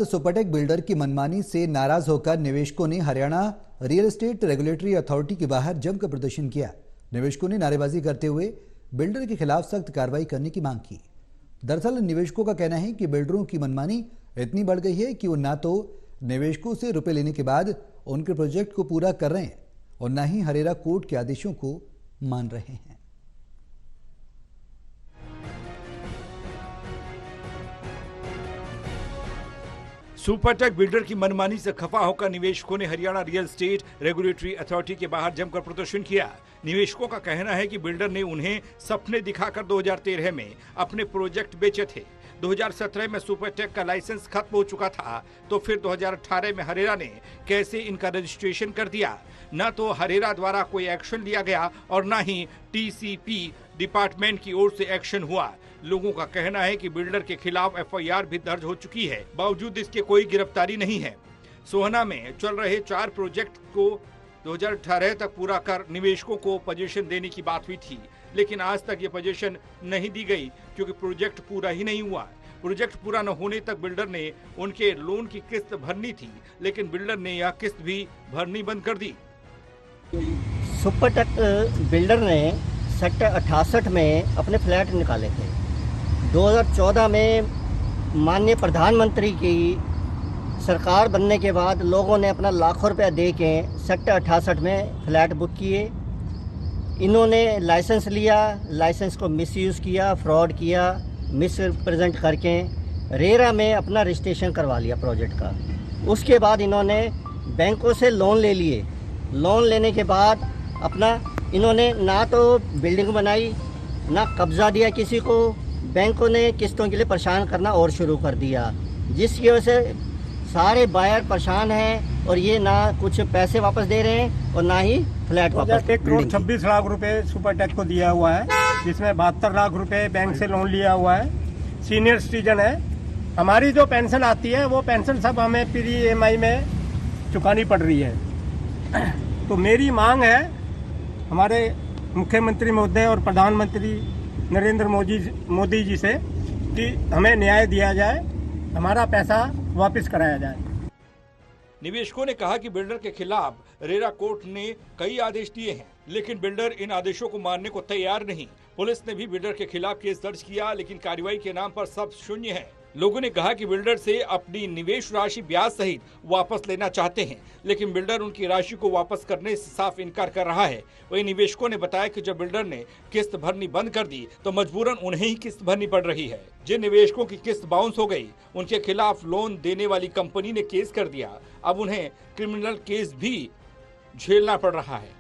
समाप्त Supertech builder की मनमानी से नाराज होकर निवेशकों ने Haryana real estate regulatory authority के बाहर जमकर प्रदर्शन किया। निवेशकों ने नारेबाजी करते हुए बिल्डर के खिलाफ सख्त कार्रवाई करने की मांग की। दरअसल निवेशकों का कहना है कि बिल्डरों की मनमानी इतनी बढ़ गई है कि वो ना तो निवेशकों से रुपए लेने के बाद उनके प्रोजेक्ट को पूरा कर रहे हैं और न ही हरेरा कोर्ट के आदेशों को मान रहे हैं। सुपरटेक बिल्डर की मनमानी से खफा होकर निवेशकों ने Haryana real estate regulatory authority के बाहर जमकर प्रदर्शन किया। निवेशकों का कहना है कि बिल्डर ने उन्हें सपने दिखाकर 2013 में अपने प्रोजेक्ट बेचे थे। 2017 में सुपरटेक का लाइसेंस खत्म हो चुका था, तो फिर 2018 में हरेरा ने कैसे इनका रजिस्ट्रेशन कर दिया। न तो हरेरा द्वारा कोई एक्शन लिया गया और न ही टीसीपी डिपार्टमेंट की ओर से एक्शन हुआ। लोगों का कहना है कि बिल्डर के खिलाफ एफआईआर भी दर्ज हो चुकी है, बावजूद इसके कोई गिरफ्तारी नहीं है। सोहना में चल रहे 4 प्रोजेक्ट को 2018 तक पूरा कर निवेशकों को पोजीशन देने की बात हुई थी, लेकिन आज तक ये पोजीशन नहीं दी गई क्योंकि प्रोजेक्ट पूरा ही नहीं हुआ। प्रोजेक्ट पूरा न होने तक बिल्डर ने उनके लोन की किस्त भरनी थी, लेकिन बिल्डर ने यह किस्त भी भरनी बंद कर दी। सुपरटेक बिल्डर ने सेक्टर 68 में अपने फ्लैट निकाले थे। 2014 में माननीय प्रधानमंत्री की सरकार बनने के बाद लोगों ने अपना लाखों रुपया दे के सेक्टर 68 में फ्लैट बुक किए। इन्होंने लाइसेंस लिया, लाइसेंस को मिसयूज़ किया, फ्रॉड किया, मिस प्रेजेंट करके रेरा में अपना रजिस्ट्रेशन करवा लिया प्रोजेक्ट का। उसके बाद इन्होंने बैंकों से लोन ले लिए। लोन लेने के बाद अपना इन्होंने ना तो बिल्डिंग बनाई, ना कब्जा दिया किसी को। बैंकों ने किस्तों के लिए परेशान करना और शुरू कर दिया, जिसकी वजह से सारे बायर परेशान हैं और ये ना कुछ पैसे वापस दे रहे हैं और ना ही फ्लैट वापस। 1 करोड़ 26 लाख रुपए सुपरटेक को दिया हुआ है, जिसमें 72 लाख रुपए बैंक से लोन लिया हुआ है। सीनियर सिटीजन है। हमारी जो पेंशन आती है वो पेंशन सब हमें प्री EMI में चुकानी पड़ रही है। तो मेरी मांग है हमारे मुख्यमंत्री महोदय और प्रधानमंत्री नरेंद्र मोदी जी से कि हमें न्याय दिया जाए, हमारा पैसा वापस कराया जाए। निवेशकों ने कहा कि बिल्डर के खिलाफ रेरा कोर्ट ने कई आदेश दिए हैं, लेकिन बिल्डर इन आदेशों को मानने को तैयार नहीं। पुलिस ने भी बिल्डर के खिलाफ केस दर्ज किया, लेकिन कार्रवाई के नाम पर सब शून्य है। लोगों ने कहा कि बिल्डर से अपनी निवेश राशि ब्याज सहित वापस लेना चाहते हैं, लेकिन बिल्डर उनकी राशि को वापस करने से साफ इनकार कर रहा है। वहीं निवेशकों ने बताया कि जब बिल्डर ने किस्त भरनी बंद कर दी तो मजबूरन उन्हें ही किस्त भरनी पड़ रही है। जिन निवेशकों की किस्त बाउंस हो गई, उनके खिलाफ लोन देने वाली कंपनी ने केस कर दिया। अब उन्हें क्रिमिनल केस भी झेलना पड़ रहा है।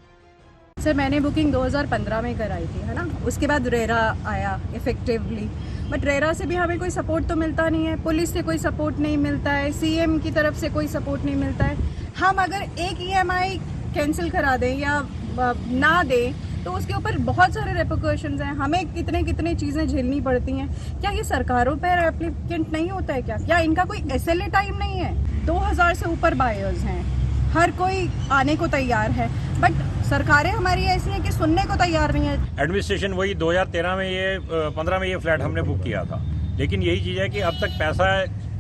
सर, मैंने बुकिंग 2015 में कराई थी, है ना। उसके बाद रेरा आया इफेक्टिवली, बट रेरा से भी हमें कोई सपोर्ट तो मिलता नहीं है, पुलिस से कोई सपोर्ट नहीं मिलता है, सीएम की तरफ से कोई सपोर्ट नहीं मिलता है। हम अगर एक EMI कैंसिल करा दें या ना दें तो उसके ऊपर बहुत सारे रेपरकशंस हैं। हमें कितने चीज़ें झेलनी पड़ती हैं। क्या ये सरकारों पर एप्लीकेंट नहीं होता है? क्या इनका कोई SLA टाइम नहीं है? 2000 से ऊपर बायर्स हैं, हर कोई आने को तैयार है, बट सरकारें हमारी ऐसी हैं कि सुनने को तैयार नहीं है। एडमिनिस्ट्रेशन वही 2013 में ये 15 में ये फ्लैट हमने बुक किया था, लेकिन यही चीज़ है कि अब तक पैसा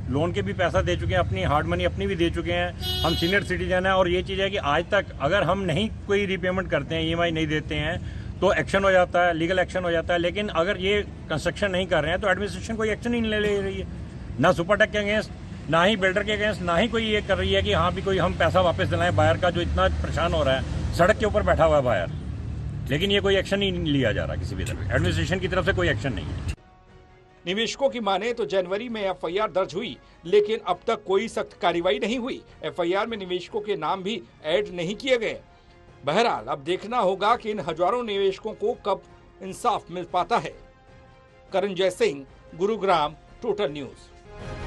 लोन के भी पैसा दे चुके हैं, अपनी हार्ड मनी अपनी भी दे चुके हैं। हम सीनियर सिटीजन हैं और ये चीज़ है कि आज तक अगर हम नहीं कोई रीपेमेंट करते हैं, EMI नहीं देते हैं तो एक्शन हो जाता है, लीगल एक्शन हो जाता है। लेकिन अगर ये कंस्ट्रक्शन नहीं कर रहे हैं तो एडमिनिस्ट्रेशन कोई एक्शन ही नहीं ले रही है, ना सुपरटेक के अगेंस्ट, ना ही बिल्डर के अगेंस्ट, ना ही कोई ये कर रही है कि हाँ भी कोई हम पैसा वापस दिलाएं बायर का, जो इतना परेशान हो रहा है। सड़क के ऊपर बैठा हुआ है बायर, लेकिन ये कोई एक्शन ही नहीं लिया जा रहा किसी भी तरह। एडमिनिस्ट्रेशन की तरफ से कोई एक्शन नहीं है। निवेशकों की माने तो जनवरी में एफआईआर दर्ज हुई, लेकिन अब तक कोई सख्त कार्रवाई नहीं हुई। एफआईआर में निवेशकों के नाम भी ऐड नहीं किए गए। बहरहाल अब देखना होगा कि इन हजारों निवेशकों को कब इंसाफ मिल पाता है। करण जय सिंह, गुरुग्राम, टोटल न्यूज।